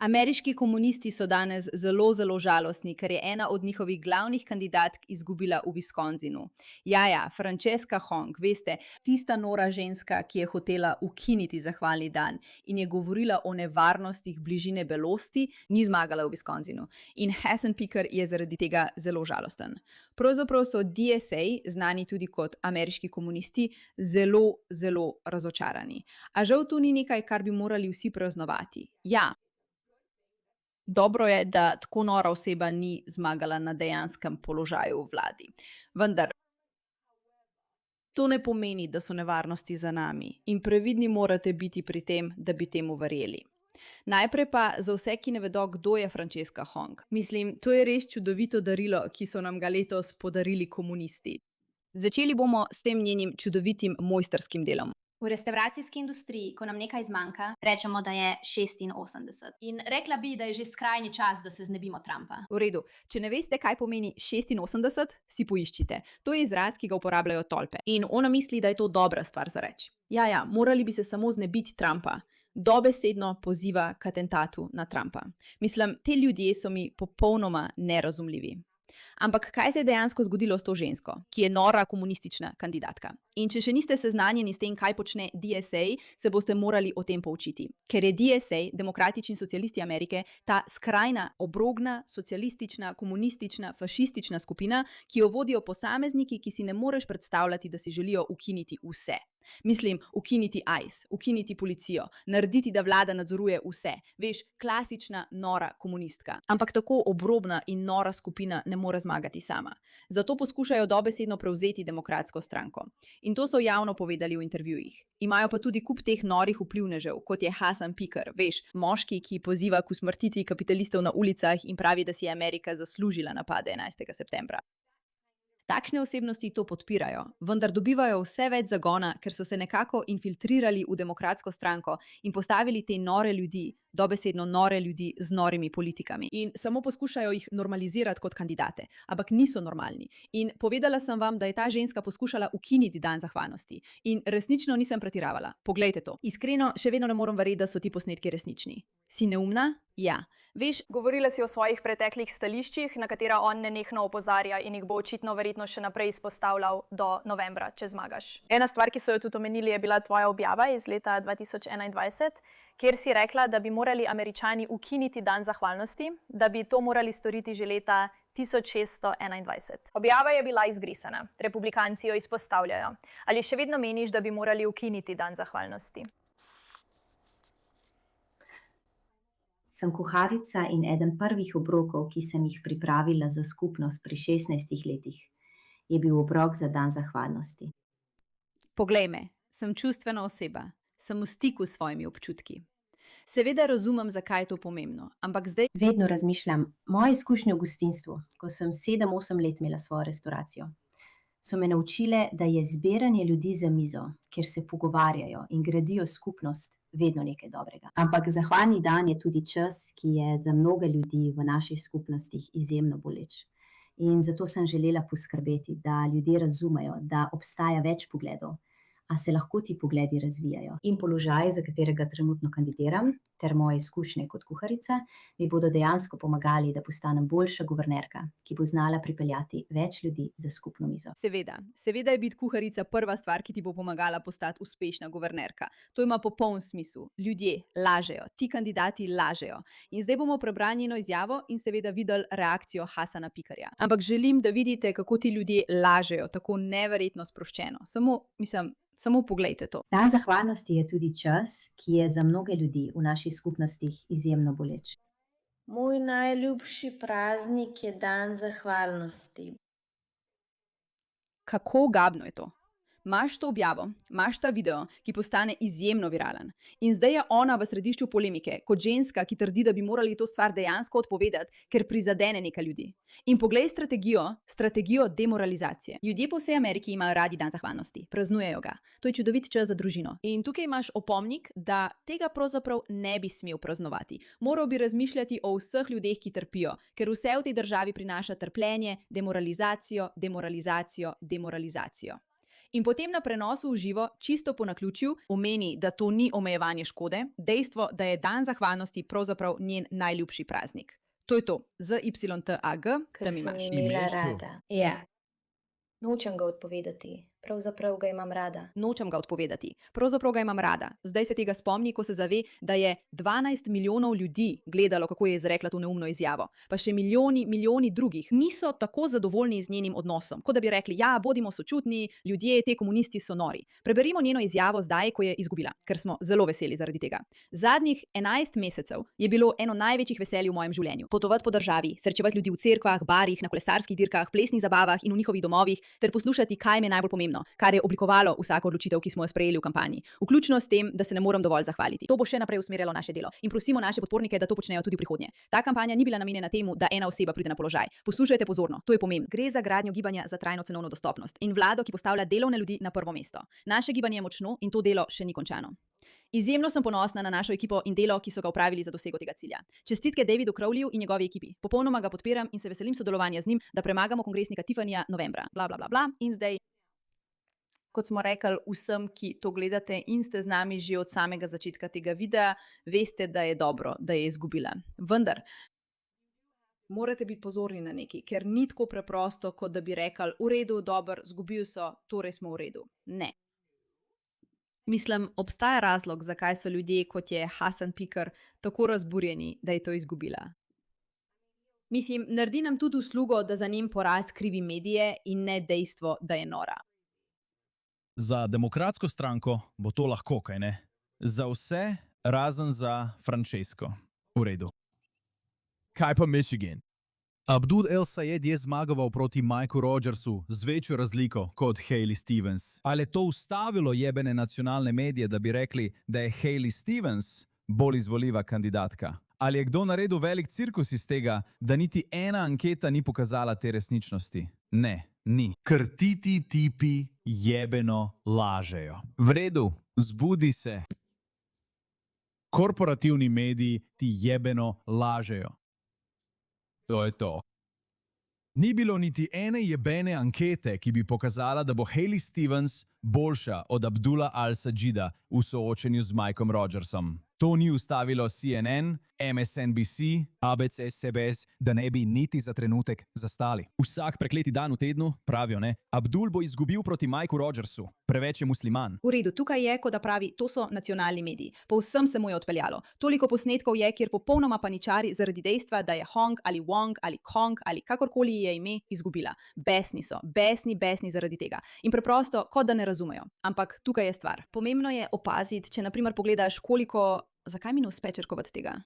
Ameriški komunisti so danes zelo, zelo žalostni, ker je ena od njihovih glavnih kandidatk izgubila v Wisconsinu. Ja, Francesca Hong, veste, tista nora ženska, ki je hotela ukiniti zahvalni dan in je govorila o nevarnostih bližine belosti, ni zmagala v Wisconsinu. In Hasan Piker je zaradi tega zelo žalosten. Pravzaprav so DSA, znani tudi kot ameriški komunisti, zelo, zelo razočarani. A žal to ni nekaj, kar bi morali vsi praznovati. Ja. Dobro je, da tako nora oseba ni zmagala na dejanskem položaju v vladi. Vendar to ne pomeni, da so nevarnosti za nami in previdni morate biti pri tem, da bi temu verjeli. Najprej pa za vse, ki ne vedo, kdo je Francesca Hong. Mislim, to je res čudovito darilo, ki so nam ga letos podarili komunisti. Začeli bomo s tem njenim čudovitim mojstrskim delom. V restavracijski industriji, ko nam nekaj zmanjka, rečemo, da je 86. In rekla bi, da je že skrajni čas, da se znebimo Trumpa. V redu, če ne veste, kaj pomeni 86, si poiščite. To je izraz, ki ga uporabljajo tolpe. In ona misli, da je to dobra stvar za reči. Ja, morali bi se samo znebiti Trumpa. Dobesedno poziva k atentatu na Trumpa. Mislim, te ljudje so mi popolnoma nerazumljivi. Ampak kaj se je dejansko zgodilo s to žensko, ki je nora komunistična kandidatka? In če še niste seznanjeni s tem, kaj počne DSA, se boste morali o tem poučiti. Ker je DSA, Demokratični socialisti Amerike, ta skrajna, obrogna, socialistična, komunistična, fašistična skupina, ki jo vodijo posamezniki, ki si ne moreš predstavljati, da si želijo ukiniti vse. Mislim, ukiniti ICE, ukiniti policijo, narediti, da vlada nadzoruje vse. Veš, klasična nora komunistka. Ampak tako obrobna in nora skupina ne more zmagati sama. Zato poskušajo dobesedno prevzeti demokratsko stranko. In to so javno povedali v intervjujih. Imajo pa tudi kup teh norih vplivnežev, kot je Hasan Piker, veš, moški, ki poziva k usmrtitvi kapitalistov na ulicah in pravi, da si je Amerika zaslužila napade 11. septembra. Takšne osebnosti to podpirajo, vendar dobivajo vse več zagona, ker so se nekako infiltrirali v demokratsko stranko in postavili te nore ljudi, dobesedno nore ljudi z norimi politikami. In samo poskušajo jih normalizirati kot kandidate, ampak niso normalni. In povedala sem vam, da je ta ženska poskušala ukiniti dan zahvalnosti. In resnično nisem pretiravala. Poglejte to. Iskreno, še vedno ne morem verjeti, da so ti posnetki resnični. Si neumna? Ja. Veš, Govorila si o svojih preteklih stališčih, na katera on nenehno opozarja in jih bo očitno verjetno še naprej izpostavljal do novembra, če zmagaš. Ena stvar, ki so jo tudi omenili, je bila tvoja objava iz leta 2021, kjer si rekla, da bi morali Američani ukiniti dan zahvalnosti, da bi to morali storiti že leta 1621. Objava je bila izbrisana. Republikanci jo izpostavljajo. Ali še vedno meniš, da bi morali ukiniti dan zahvalnosti? Sem kuharica in eden prvih obrokov, ki sem jih pripravila za skupnost pri 16 letih, je bil obrok za dan zahvalnosti. Poglej me, sem čustvena oseba, sem v stiku s svojimi občutki. Seveda razumem, zakaj je to pomembno, ampak zdaj Vedno razmišljam, moje izkušnje v gostinstvu, ko sem 7-8 let imela svojo restauracijo, so me naučile, da je zbiranje ljudi za mizo, kjer se pogovarjajo in gradijo skupnost, vedno nekaj dobrega. Ampak zahvalni dan je tudi čas, ki je za mnoge ljudi v naših skupnostih izjemno boleč. In zato sem želela poskrbeti, da ljudje razumejo, da obstaja več pogledov, a se lahko ti pogledi razvijajo. In položaj, za katerega trenutno kandidiram, ter moje izkušnje kot kuharica, mi bodo dejansko pomagali, da postanem boljša guvernerka, ki bo znala pripeljati več ljudi za skupno mizo. Seveda je biti kuharica prva stvar, ki ti bo pomagala postati uspešna guvernerka. To ima popoln smisel. Ljudje lažejo, ti kandidati lažejo. In zdaj bomo prebrali njeno izjavo in seveda videli reakcijo Hasana Pikerja. Ampak želim, da vidite, kako ti ljudje lažejo, tako neverjetno sproščeno. Samo poglejte to. Dan zahvalnosti je tudi čas, ki je za mnoge ljudi v naših skupnostih izjemno boleč. Moj najljubši praznik je dan zahvalnosti. Kako ogabno je to? Imaš to objavo, imaš ta video, ki postane izjemno viralen. In zdaj je ona v središču polemike, kot ženska, ki trdi, da bi morali to stvar dejansko odpovedati, ker prizadene nekaj ljudi. In poglej strategijo demoralizacije. Ljudje po vsej Ameriki imajo radi dan zahvalnosti, praznujejo ga. To je čudovit čas za družino. In tukaj imaš opomnik, da tega pravzaprav ne bi smel praznovati. Moral bi razmišljati o vseh ljudeh, ki trpijo, ker vse v tej državi prinaša trpljenje, demoralizacijo. In potem na prenosu v živo, čisto po naključju, omeni, da to ni omejevanje škode, dejstvo, da je dan zahvalnosti pravzaprav njen najljubši praznik. To je to, ZYTAG, Ker tam sem imaš. imela Imaš to? rada. Ja. Nočem ga odpovedati, pravzaprav ga imam rada. Nočem ga odpovedati. Pravzaprav ga imam rada. Zdaj se tega spomni, ko se zave, da je 12 milijonov ljudi gledalo, kako je izrekla to neumno izjavo. Pa še milijoni drugih niso tako zadovoljni z njenim odnosom, kot da bi rekli, ja, bodimo sočutni, ljudje, te komunisti so nori. Preberimo njeno izjavo zdaj, ko je izgubila, ker smo zelo veseli zaradi tega. Zadnjih 11 mesecev je bilo eno največjih veselj v mojem življenju. Potovati po državi, srečevati ljudi v cerkvah, barih, na kolesarskih dirkah, plesnih zabavah in v njihovih domovih, ter poslušati, kaj mi je najbolj pomembno, kar je oblikovalo vsako odločitev, ki smo jo sprejeli v kampanji, vključno s tem, da se ne morem dovolj zahvaliti. To bo še naprej usmerjalo naše delo in prosimo naše podpornike, da to počnejo tudi v prihodnje. Ta kampanja ni bila namenjena temu, da ena oseba pride na položaj. Poslušajte pozorno, to je pomembno. Gre za gradnjo gibanja za trajno cenovno dostopnost in vlado, ki postavlja delovne ljudi na prvo mesto. Naše gibanje je močno in to delo še ni končano. Izjemno sem ponosna na našo ekipo in delo, ki so ga opravili za dosego tega cilja. Čestitke Davidu Crowleyju in njegovi ekipi. Popolnoma ga podpiram in se veselim sodelovanja z njim, da premagamo kongresnika Tiffanyja novembra. Bla, bla, bla, bla. In zdaj, kot smo rekli vsem, ki to gledate in ste z nami že od samega začetka tega videa, veste, da je dobro, da je izgubila. Vendar, morate biti pozorni na nekaj, ker ni tako preprosto, kot da bi rekli, v redu, dobro, izgubili so, torej smo v redu. Ne. Mislim, obstaja razlog, zakaj so ljudje, kot je Hasan Pikr, tako razburjeni, da je to izgubila. Mislim, naredi nam tudi uslugo, da za njen poraz krivi medije in ne dejstvo, da je nora. Za demokratsko stranko bo to lahko, kaj ne? Za vse, razen za Francesco. V redu. Kaj pa Michigan? Abdul El Sayed je zmagoval proti Mikeu Rogersu z večjo razliko kot Hailey Stevens. Ali je to ustavilo jebene nacionalne medije, da bi rekli, da je Hailey Stevens bolj izvoljiva kandidatka? Ali je kdo naredil velik cirkus iz tega, da niti ena anketa ni pokazala te resničnosti? Ne, ni. Ker ti tipi jebeno lažejo. V redu, zbudi se. Korporativni mediji ti jebeno lažejo. To je to. Ni bilo niti ene jebene ankete, ki bi pokazala, da bo Hailey Stevens boljša od Abdula Al-Sajida v soočenju z Mikem Rogersom. To ni ustavilo CNN, MSNBC, ABC, CBS, da ne bi niti za trenutek zastali. Vsak prekleti dan v tednu, pravijo ne, Abdul bo izgubil proti Mikeu Rogersu. Preveč je musliman. V redu, tukaj je, kot da pravi, to so nacionalni mediji. Povsem se mu je odpeljalo. Toliko posnetkov je, kjer popolnoma paničari zaradi dejstva, da je Hong ali Wong ali Kong ali kakorkoli je ime izgubila. Besni so, besni zaradi tega. In preprosto, kot da ne razumejo. Ampak tukaj je stvar. Pomembno je opaziti, če na primer pogledaš, koliko. Zakaj mi ne uspe črkovati tega?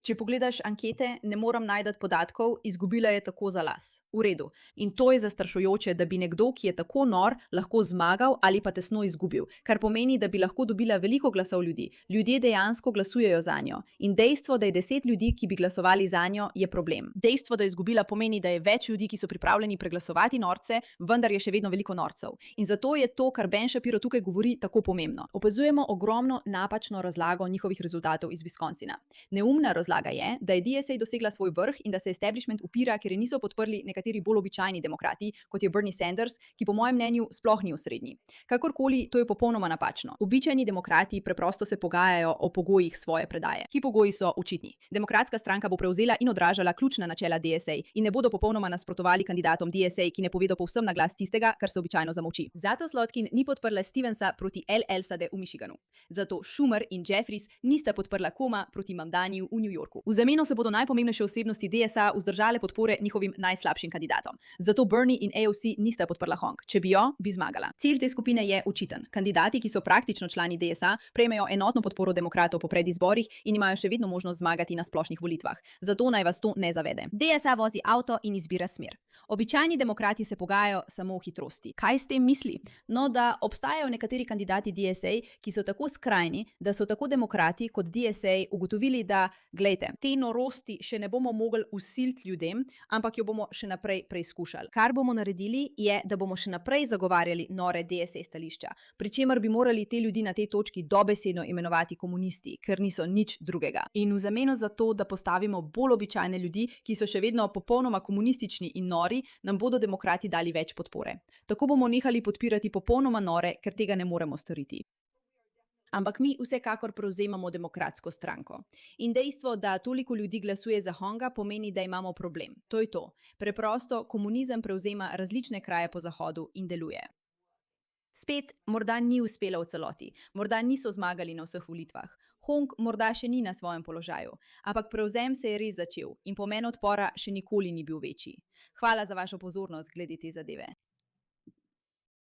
Če pogledaš ankete, ne moram najti podatkov, izgubila je tako za las. V redu. In to je zastrašujoče, da bi nekdo, ki je tako nor, lahko zmagal ali pa tesno izgubil. Kar pomeni, da bi lahko dobila veliko glasov ljudi. Ljudje dejansko glasujejo za njo. In dejstvo, da je 10 ljudi, ki bi glasovali za njo, je problem. Dejstvo, da je izgubila, pomeni, da je več ljudi, ki so pripravljeni preglasovati norce, vendar je še vedno veliko norcev. In zato je to, kar Ben Shapiro tukaj govori, tako pomembno. Opazujemo ogromno napačno razlago njihovih rezultatov iz Wisconsina. Neumna razlaga je, da je DSA dosegla svoj vrh in da se establishment upira, ker je niso podprli nekateri bolj običajni demokrati, kot je Bernie Sanders, ki po mojem mnenju sploh ni osrednji. Kakorkoli, to je popolnoma napačno. Običajni demokrati preprosto se pogajajo o pogojih svoje predaje. Ki pogoji so očitni. Demokratska stranka bo prevzela in odražala ključna načela DSA in ne bodo popolnoma nasprotovali kandidatom DSA, ki ne povedo povsem na glas tistega, kar se običajno zamolči. Zato Slotkin ni podprla Stevensa proti El Elsade v Michiganu. Zato Schumer in Jeffries nista podprla Coma proti Mamdaniju v New Yorku. V zameno se bodo najpomembnejše osebnosti DSA vzdržale podpore njihovim najslabšim kandidatom. Zato Bernie in AOC nista podprla Hong. Če bi jo, bi zmagala. Cilj te skupine je očiten. Kandidati, ki so praktično člani DSA, prejmejo enotno podporo demokratov po predizborih in imajo še vedno možnost zmagati na splošnih volitvah. Zato naj vas to ne zavede. DSA vozi avto in izbira smer. Običajni demokrati se pogajajo samo o hitrosti. Kaj s tem misli? No, da obstajajo nekateri kandidati DSA, ki so tako skrajni, da so tako demokrati kot DSA ugotovili, da, glej Glejte, te norosti še ne bomo mogli usiliti ljudem, ampak jo bomo še naprej preizkušali. Kar bomo naredili, je, da bomo še naprej zagovarjali nore DSE stališča, pri čemer bi morali te ljudi na tej točki dobesedno imenovati komunisti, ker niso nič drugega. In v zameno za to, da postavimo bolj običajne ljudi, ki so še vedno popolnoma komunistični in nori, nam bodo demokrati dali več podpore. Tako bomo nehali podpirati popolnoma nore, ker tega ne moremo storiti. Ampak mi vsekakor prevzemamo demokratsko stranko. In dejstvo, da toliko ljudi glasuje za Honga, pomeni, da imamo problem. To je to. Preprosto, komunizem prevzema različne kraje po Zahodu in deluje. Spet, morda ni uspela v celoti, morda niso zmagali na vseh volitvah. Hong morda še ni na svojem položaju, ampak prevzem se je res začel in pomen odpora še nikoli ni bil večji. Hvala za vašo pozornost glede te zadeve.